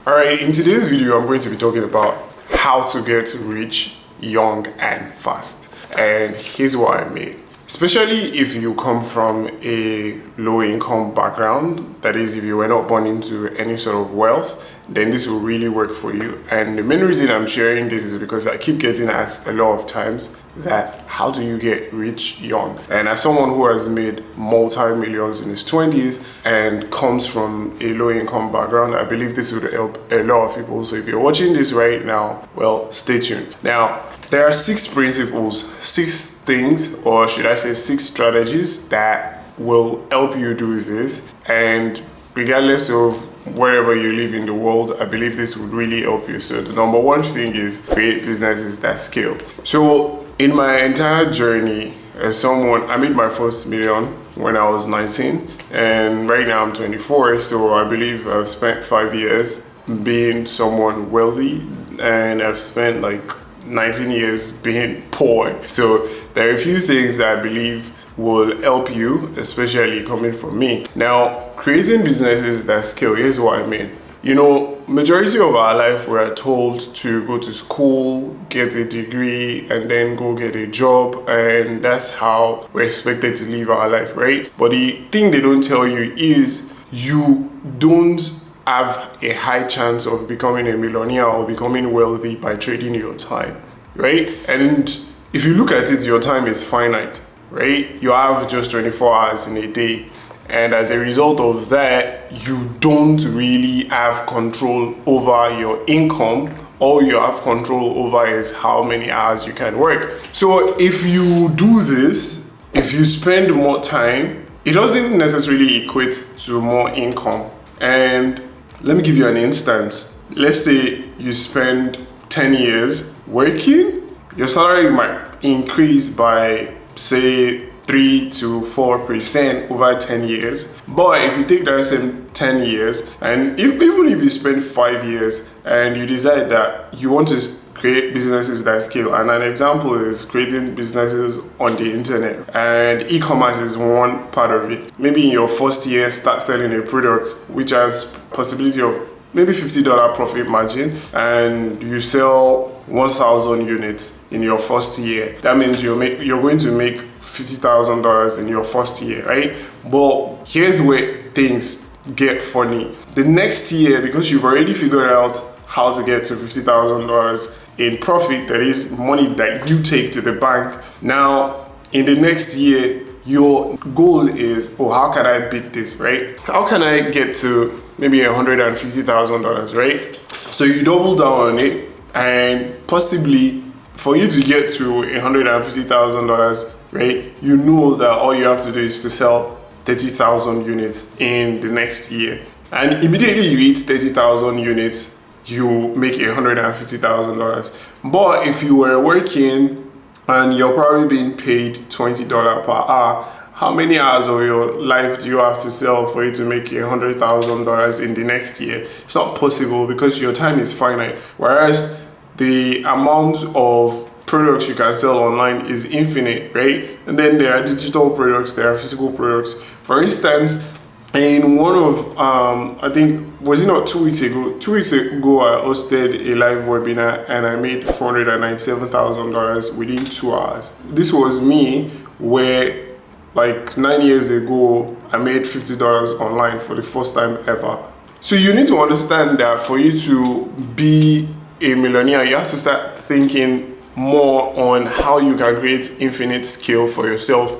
Alright, in today's video I'm going to be talking about how to get rich young and fast. And here's what I mean. Especially if you come from a low income background, that is, if you were not born into any sort of wealth, then this will really work for you. And the main reason I'm sharing this is because I keep getting asked a lot of times that how do you get rich young? And as someone who has made multi-millions in his 20s and comes from a low income background, I believe this would help a lot of people. So if you're watching this right now, well, stay tuned. Now, there are 6 principles, 6 things, or should I say 6 strategies that will help you do this. And regardless of wherever you live in the world, I believe this would really help you. So the number one thing is create businesses that scale. So in my entire journey as someone, I made my first million when I was 19, and right now I'm 24. So I believe I've spent 5 years being someone wealthy, and I've spent like 19 years being poor. So there are a few things that I believe will help you, especially coming from me. Now, creating businesses that scale, here's what I mean. You know, majority of our life we are told to go to school, get a degree, and then go get a job, and that's how we're expected to live our life, right? But the thing they don't tell you is you don't have a high chance of becoming a millionaire or becoming wealthy by trading your time, right? And if you look at it, your time is finite, right? You have just 24 hours in a day. And as a result of that, you don't really have control over your income. All you have control over is how many hours you can work. So if you do this, if you spend more time, it doesn't necessarily equate to more income. And let me give you an instance. Let's say you spend 10 years working, your salary might increase by, say, 3 to 4% over 10 years. But if you take that same 10 years, and even if you spend 5 years and you decide that you want to create businesses that scale, and an example is creating businesses on the internet, and e-commerce is one part of it. Maybe in your first year, start selling a product which has possibility of maybe $50 profit margin, and you sell 1,000 units in your first year. That means you're going to make $50,000 in your first year, right? But here's where things get funny. The next year, because you've already figured out how to get to $50,000 in profit, that is money that you take to the bank. Now, in the next year, your goal is, oh, how can I beat this, right? How can I get to maybe $150,000, right? So you double down on it, and possibly for you to get to $150,000, right, you know that all you have to do is to sell 30,000 units in the next year. And immediately you hit 30,000 units, you make $150,000. But if you were working and you're probably being paid $20 per hour, how many hours of your life do you have to sell for you to make $100,000 in the next year? It's not possible because your time is finite. Whereas the amount of products you can sell online is infinite, right? And then there are digital products, there are physical products. For instance, in one of, I think, was it not 2 weeks ago? 2 weeks ago, I hosted a live webinar and I made $497,000 within 2 hours. This was me where, like 9 years ago, I made $50 online for the first time ever. So you need to understand that for you to be a millionaire, you have to start thinking more on how you can create infinite scale for yourself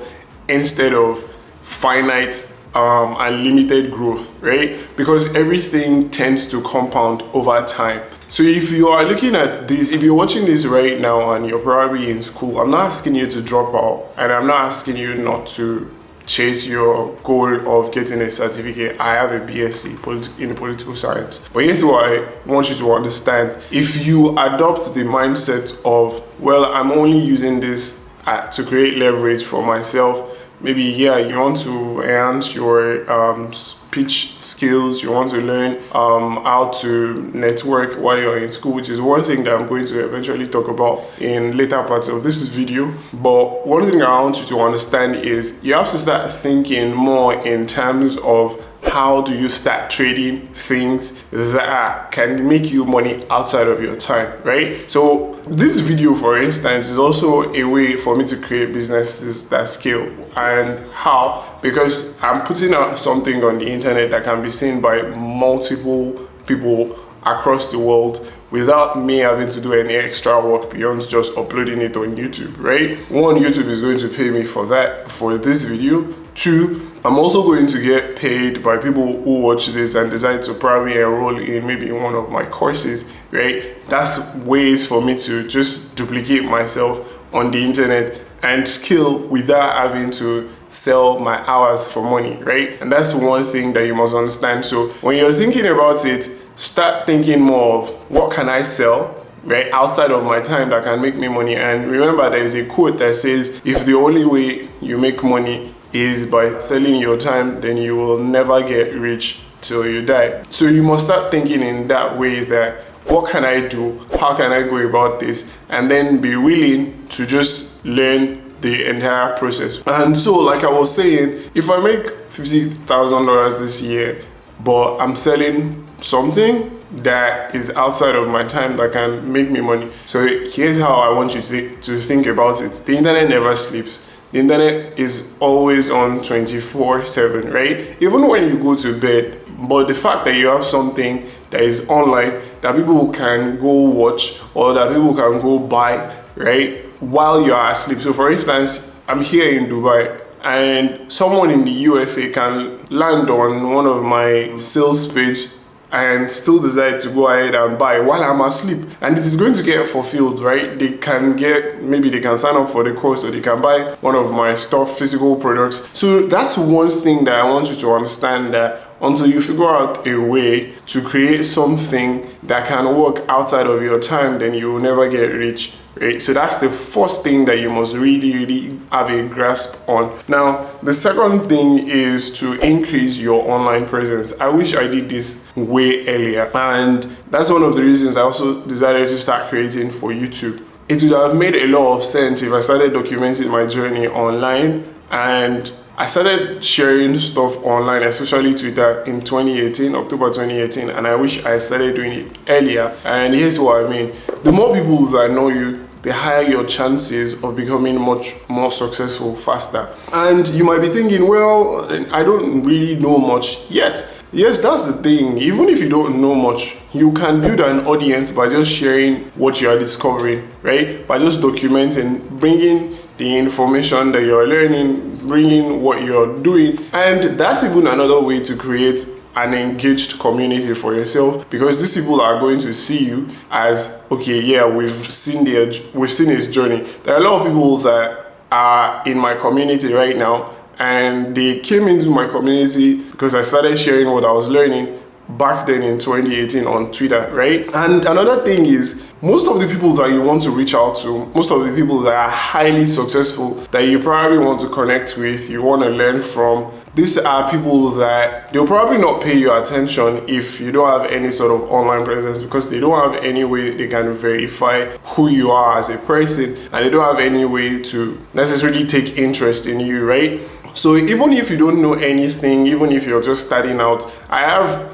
instead of finite unlimited growth, right? Because everything tends to compound over time. So if you are looking at this, if you're watching this right now and you're probably in school, I'm not asking you to drop out, and I'm not asking you not to chase your goal of getting a certificate. I have a BSc in political science. But here's what I want you to understand. If you adopt the mindset of, well, I'm only using this to create leverage for myself, maybe, yeah, you want to enhance your speech skills, you want to learn how to network while you're in school, which is one thing that I'm going to eventually talk about in later parts of this video. But one thing I want you to understand is you have to start thinking more in terms of how do you start trading things that can make you money outside of your time, right? So this video, for instance, is also a way for me to create businesses that scale. And how? Because I'm putting out something on the internet that can be seen by multiple people across the world without me having to do any extra work beyond just uploading it on YouTube, right? One, YouTube is going to pay me for that, for this video. Two, I'm also going to get paid by people who watch this and decide to probably enroll in maybe one of my courses, right? That's ways for me to just duplicate myself on the internet and scale without having to sell my hours for money, right? And that's one thing that you must understand. So when you're thinking about it, start thinking more of what can I sell, right, outside of my time that can make me money. And remember, there is a quote that says, if the only way you make money is by selling your time, then you will never get rich till you die. So you must start thinking in that way, that what can I do? How can I go about this? And then be willing to just learn the entire process. And so, like I was saying, if I make $50,000 this year, but I'm selling something that is outside of my time that can make me money. So here's how I want you to think about it. The internet never sleeps. The internet is always on 24/7, right? Even when you go to bed. But the fact that you have something that is online that people can go watch or that people can go buy, right, while you are asleep. So for instance, I'm here in Dubai and someone in the USA can land on one of my sales page and still decide to go ahead and buy while I'm asleep, and it is going to get fulfilled, right? They can get, maybe they can sign up for the course, or they can buy one of my stuff, physical products. So that's one thing that I want you to understand, that until you figure out a way to create something that can work outside of your time, then you will never get rich, right? So that's the first thing that you must really have a grasp on. Now, the second thing is to increase your online presence. I wish I did this way earlier, and that's one of the reasons I also decided to start creating for YouTube. It would have made a lot of sense if I started documenting my journey online, and I started sharing stuff online, especially Twitter, in 2018, October 2018, and I wish I started doing it earlier. And here's what I mean. The more people that know you, the higher your chances of becoming much more successful faster. And you might be thinking, well, I don't really know much yet. Yes, that's the thing. Even if you don't know much, you can build an audience by just sharing what you are discovering, right? By just documenting, bringing the information that you're learning, bringing what you're doing. And that's even another way to create an engaged community for yourself, because these people are going to see you as, okay, yeah, we've seen his journey. There are a lot of people that are in my community right now, and they came into my community because I started sharing what I was learning back then in 2018 on Twitter, right? And another thing is, most of the people that you want to reach out to, most of the people that are highly successful, that you probably want to connect with, you want to learn from, these are people that they'll probably not pay you attention if you don't have any sort of online presence, because they don't have any way they can verify who you are as a person, and they don't have any way to necessarily take interest in you, right? So even if you don't know anything, even if you're just starting out, I have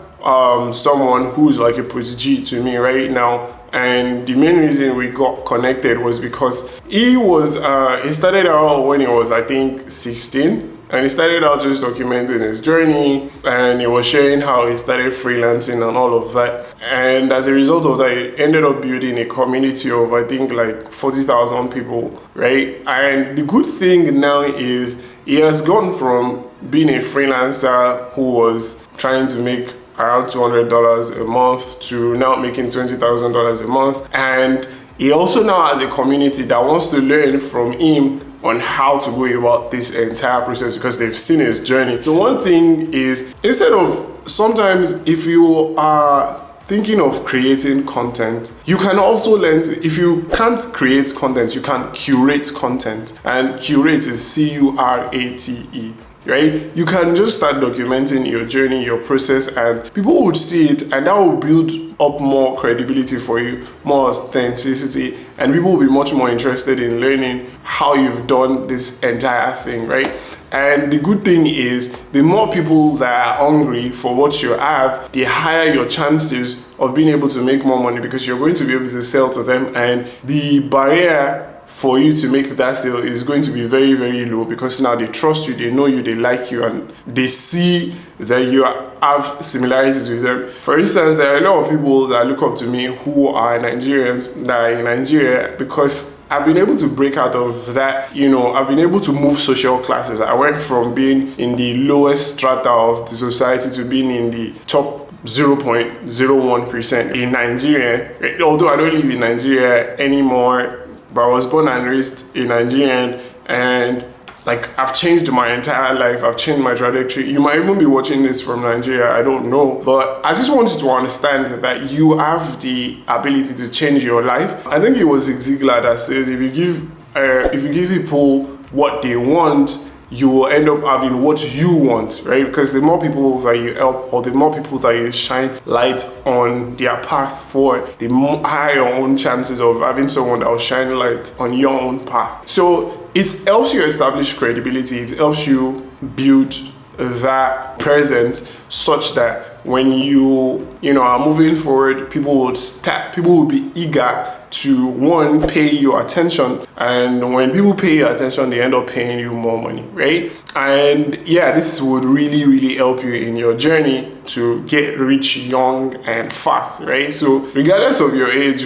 someone who's like a prodigy to me right now. And the main reason we got connected was because he started out when he was, I think, 16. And he started out just documenting his journey, and he was sharing how he started freelancing and all of that. And as a result of that, he ended up building a community of, I think, like 40,000 people, right? And the good thing now is he has gone from being a freelancer who was trying to make around $200 a month to now making $20,000 a month. And he also now has a community that wants to learn from him on how to go about this entire process, because they've seen his journey. So one thing is, instead of, sometimes if you are thinking of creating content, you can also learn if you can't create content, you can curate content. And curate is C-U-R-A-T-E. Right? You can just start documenting your journey, your process, and people would see it, and that will build up more credibility for you, more authenticity, and people will be much more interested in learning how you've done this entire thing, right? And the good thing is, the more people that are hungry for what you have, the higher your chances of being able to make more money, because you're going to be able to sell to them, and the barrier for you to make that sale is going to be very, very low, because now they trust you, they know you, they like you, and they see that you have similarities with them. For instance, there are a lot of people that look up to me who are Nigerians that are in Nigeria, because I've been able to break out of that, I've been able to move social classes. I went from being in the lowest strata of the society to being in the top 0.01% in Nigeria. Although I don't live in Nigeria anymore, but I was born and raised in Nigeria, and I've changed my entire life. I've changed my trajectory. You might even be watching this from Nigeria, I don't know. But I just want you to understand that you have the ability to change your life. I think it was Zig Ziglar that says, if you give people what they want, you will end up having what you want, right? Because the more people that you help, or the more people that you shine light on their path forward, the higher your own chances of having someone that will shine light on your own path. So it helps you establish credibility. It helps you build that presence such that when you are moving forward, people will be eager to, one, pay you attention, and when people pay you attention, they end up paying you more money, right? And yeah, this would really, really help you in your journey to get rich young and fast, right? So regardless of your age,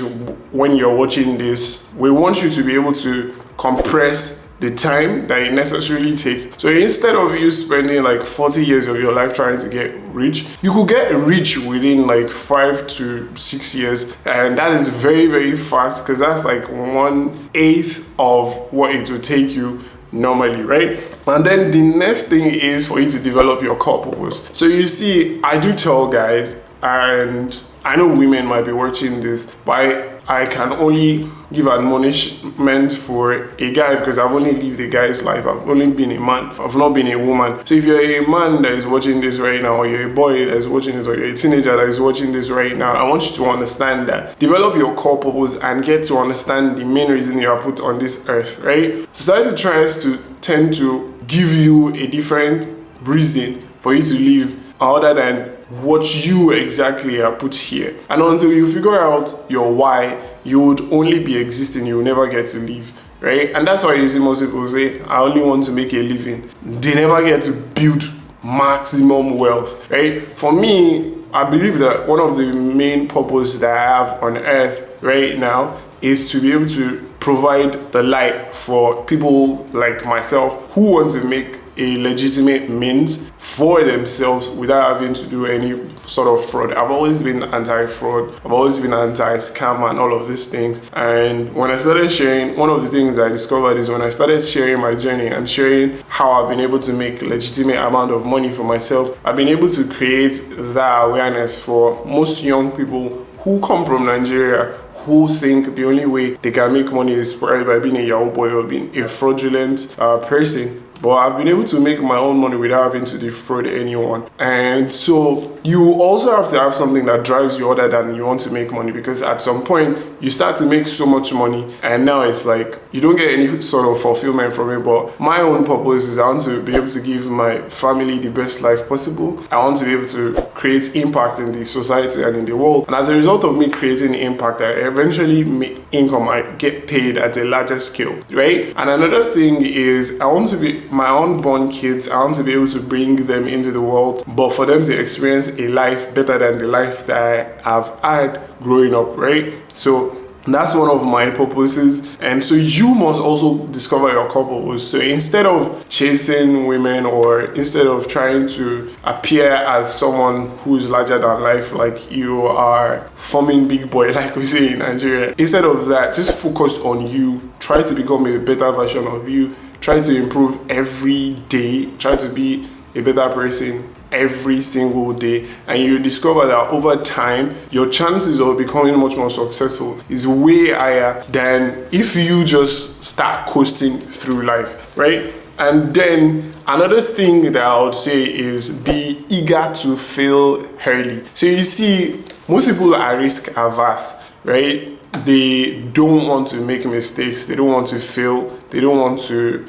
when you're watching this, we want you to be able to compress the time that it necessarily takes. So instead of you spending 40 years of your life trying to get rich, you could get rich within 5 to 6 years. And that is very, very fast, because that's 1/8 of what it would take you normally, right? And then the next thing is for you to develop your core purpose. So you see, I do tell guys, and I know women might be watching this, but I can only give admonishment for a guy because I've only lived a guy's life. I've only been a man. I've not been a woman. So if you're a man that is watching this right now, or you're a boy that is watching this, or you're a teenager that is watching this right now, I want you to understand that. Develop your core purpose and get to understand the main reason you are put on this earth, right? Society tries to tend to give you a different reason for you to live other than what you exactly are put here. And until you figure out your why, you would only be existing, you will never get to live, right? And that's why you see most people say, I only want to make a living. They never get to build maximum wealth, right? For me, I believe that one of the main purposes that I have on earth right now is to be able to provide the light for people like myself who want to make a legitimate means for themselves without having to do any sort of fraud. I've always been anti-fraud. I've always been anti-scam and all of these things. And when I started sharing, one of the things that I discovered is when I started sharing my journey and sharing how I've been able to make legitimate amount of money for myself, I've been able to create that awareness for most young people who come from Nigeria, who think the only way they can make money is probably by being a Yahoo boy or being a fraudulent person. But I've been able to make my own money without having to defraud anyone. And so you also have to have something that drives you other than you want to make money, because at some point you start to make so much money and now it's you don't get any sort of fulfillment from it. But my own purpose is I want to be able to give my family the best life possible. I want to be able to create impact in the society and in the world. And as a result of me creating impact, I eventually make income. I get paid at a larger scale, right? And another thing is I want to be my unborn kids, I want to be able to bring them into the world, but for them to experience a life better than the life that I've had growing up, right? So that's one of my purposes. And so you must also discover your core purpose. So instead of chasing women, or instead of trying to appear as someone who is larger than life, like you are forming big boy, like we say in Nigeria, instead of that, just focus on you. Try to become a better version of you. Try to improve every day. Try to be a better person every single day, and you discover that over time your chances of becoming much more successful is way higher than if you just start coasting through life, right? And then another thing that I would say is be eager to fail early. So you see, most people are risk averse, right? They don't want to make mistakes. They don't want to fail. They don't want to,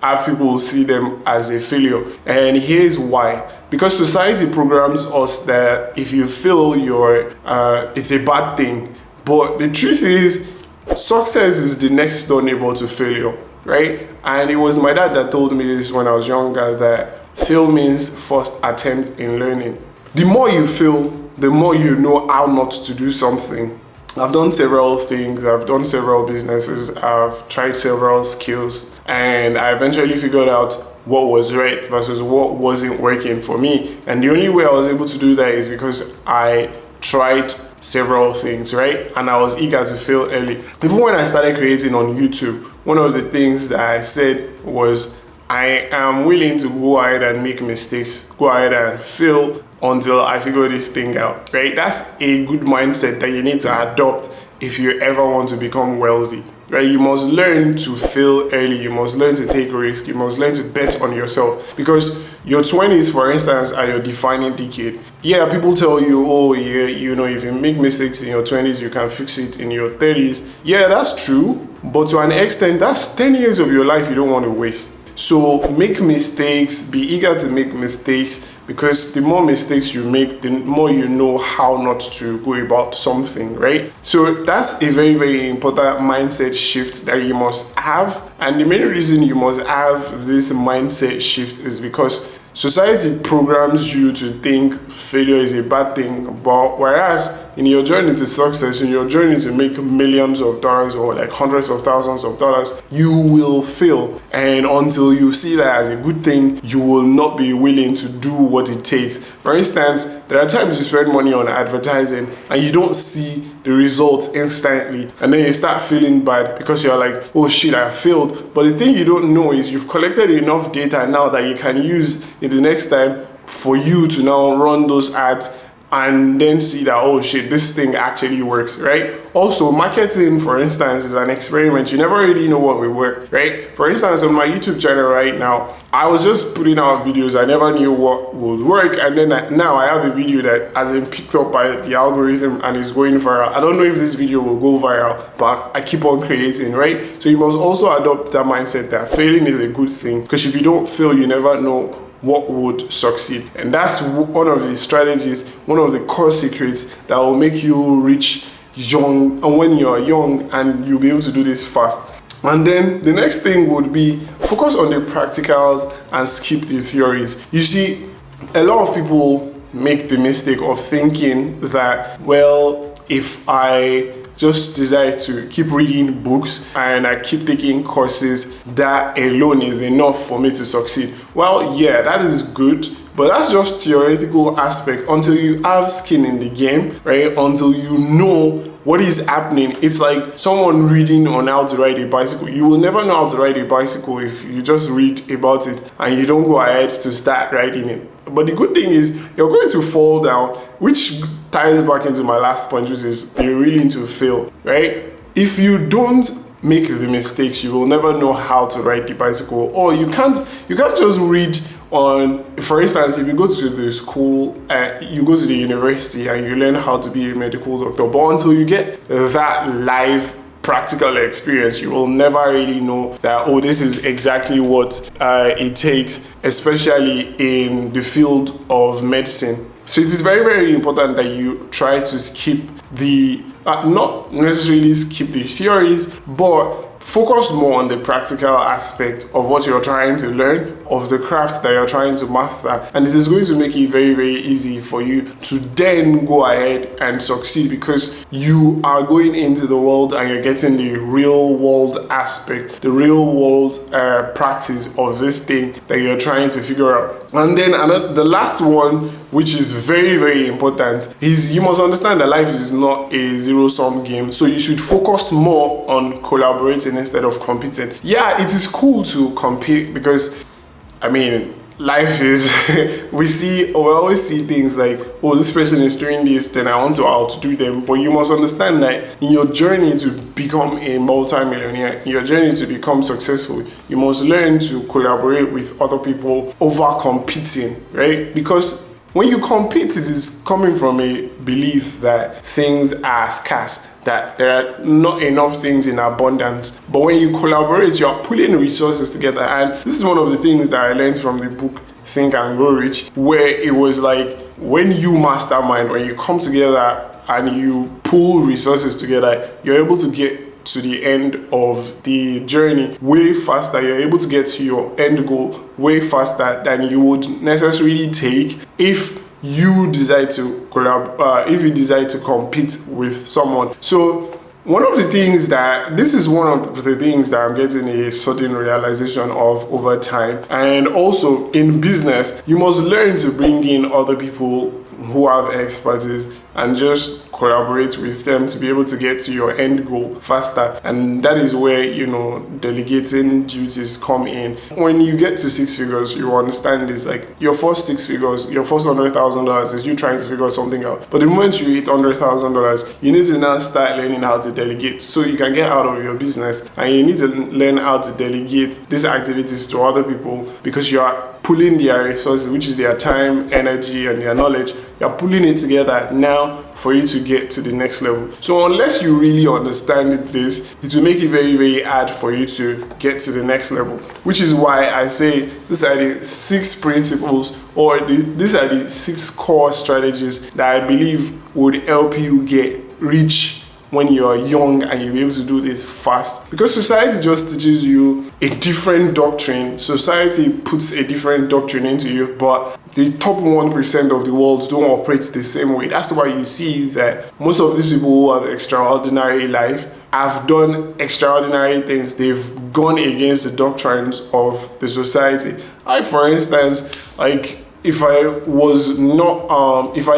have people see them as a failure. And here's why. Because society programs us that if you fail, it's a bad thing. But the truth is, success is the next door neighbor to failure, right? And it was my dad that told me this when I was younger, that fail means first attempt in learning. The more you fail, the more you know how not to do something. I've done several things, I've done several businesses, I've tried several skills, and I eventually figured out what was right versus what wasn't working for me. And the only way I was able to do that is because I tried several things, right? And I was eager to fail early. Even when I started creating on YouTube, one of the things that I said was, I am willing to go ahead and make mistakes, go ahead and fail until I figure this thing out, right? That's a good mindset that you need to adopt if you ever want to become wealthy, right? You must learn to fail early. You must learn to take risks. You must learn to bet on yourself, because your 20s, for instance, are your defining decade. Yeah, people tell you, oh yeah, you know, if you make mistakes in your 20s, you can fix it in your 30s. Yeah, that's true. But to an extent, that's 10 years of your life you don't want to waste. So make mistakes, be eager to make mistakes, because the more mistakes you make, the more you know how not to go about something, right? So that's a very, very important mindset shift that you must have. And the main reason you must have this mindset shift is because society programs you to think failure is a bad thing, but whereas in your journey to success, in your journey to make millions of dollars or like hundreds of thousands of dollars, you will fail. And until you see that as a good thing, you will not be willing to do what it takes. For instance, there are times you spend money on advertising and you don't see the results instantly, and then you start feeling bad because you're like, oh shit, I failed. But the thing you don't know is you've collected enough data now that you can use in the next time for you to now run those ads and then see that, oh shit, this thing actually works, right? Also, marketing, for instance, is an experiment. You never really know what will work, right? For instance, on my YouTube channel right now, I was just putting out videos. I never knew what would work, and then now I have a video that has been picked up by the algorithm and is going viral. I don't know if this video will go viral, but I keep on creating, right? So you must also adopt that mindset that failing is a good thing, because if you don't fail, you never know what would succeed. And that's one of the strategies, one of the core secrets that will make you rich young, and when you're young, and you'll be able to do this fast. And then the next thing would be focus on the practicals and skip the theories. You see, a lot of people make the mistake of thinking that, well, if I just decide to keep reading books and I keep taking courses, that alone is enough for me to succeed. Well, yeah, that is good, but that's just theoretical aspect until you have skin in the game, right? Until you know what is happening. It's like someone reading on how to ride a bicycle. You will never know how to ride a bicycle if you just read about it and you don't go ahead to start riding it. But the good thing is you're going to fall down, which ties back into my last point, which is you're willing to fail, right? If you don't make the mistakes, you will never know how to ride the bicycle. Or you can't just read on, for instance, if you go to the school, you go to the university and you learn how to be a medical doctor, but until you get that live practical experience, you will never really know that, oh, this is exactly what it takes, especially in the field of medicine. So it is very, very important that you try to skip the, not necessarily skip the theories, but focus more on the practical aspect of what you're trying to learn, of the craft that you're trying to master. And it is going to make it very, very easy for you to then go ahead and succeed, because you are going into the world and you're getting the real world aspect, the real world practice of this thing that you're trying to figure out. And then the last one, which is very, very important, is you must understand that life is not a zero-sum game. So you should focus more on collaborating instead of competing. Yeah, it is cool to compete, because I mean, life is we always see things like, oh, this person is doing this, then I want to outdo them. But you must understand that in your journey to become a multi-millionaire, in your journey to become successful, you must learn to collaborate with other people over competing, right? Because when you compete, it is coming from a belief that things are scarce, that there are not enough things in abundance. But when you collaborate, you are pulling resources together. And this is one of the things that I learned from the book Think and Grow Rich, where it was like, when you mastermind, when you come together and you pull resources together, you're able to get to the end of the journey way faster. You're able to get to your end goal way faster than you would necessarily take if you decide to if you decide to compete with someone. So one of the things that I'm getting a sudden realization of over time, and also in business, you must learn to bring in other people who have expertise and just collaborate with them to be able to get to your end goal faster. And that is where, delegating duties come in. When you get to 6 figures, you understand this. Like, your first 6 figures, your first $100,000 is you trying to figure something out. But the moment you hit $100,000, you need to now start learning how to delegate so you can get out of your business. And you need to learn how to delegate these activities to other people, because you are pulling their resources, which is their time, energy, and their knowledge. You're pulling it together now for you to get to the next level. So unless you really understand this, it will make it very, very hard for you to get to the next level. Which is why I say these are the 6 principles, or these are the 6 core strategies that I believe would help you get rich when you are young and you'll be able to do this fast. Because society just teaches you a different doctrine. Society puts a different doctrine into you, but the top 1% of the world don't operate the same way. That's why you see that most of these people who have extraordinary life have done extraordinary things. They've gone against the doctrines of the society. For instance, like, if I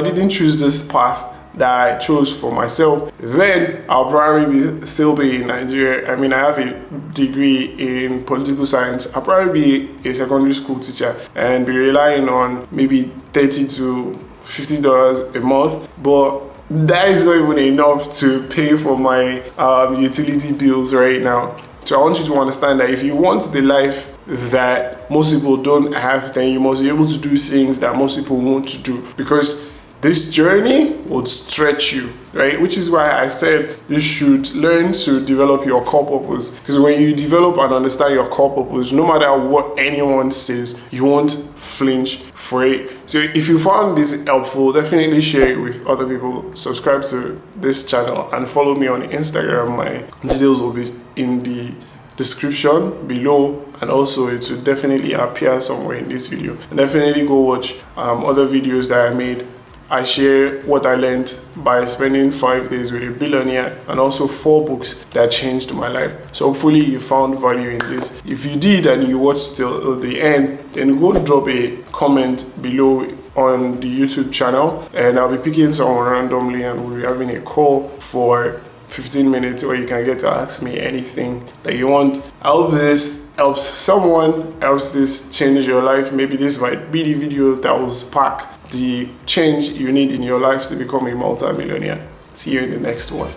didn't choose this path that I chose for myself, then I'll probably still be in Nigeria. I mean, I have a degree in political science. I'll probably be a secondary school teacher and be relying on maybe $30 to $50 a month. But that is not even enough to pay for my utility bills right now. So I want you to understand that if you want the life that most people don't have, then you must be able to do things that most people want to do, because this journey would stretch you, right? Which is why I said you should learn to develop your core purpose. Because when you develop and understand your core purpose, no matter what anyone says, you won't flinch for it. So if you found this helpful, definitely share it with other people. Subscribe to this channel and follow me on Instagram. My details will be in the description below, and also it will definitely appear somewhere in this video. And definitely go watch other videos that I made. I share what I learned by spending 5 days with a billionaire, and also 4 books that changed my life. So hopefully you found value in this. If you did and you watched till the end, then go drop a comment below on the YouTube channel, and I'll be picking someone randomly and we'll be having a call for 15 minutes where you can get to ask me anything that you want. I hope this helps someone, helps this change your life. Maybe this might be the video that will spark the change you need in your life to become a multi-millionaire. See you in the next one.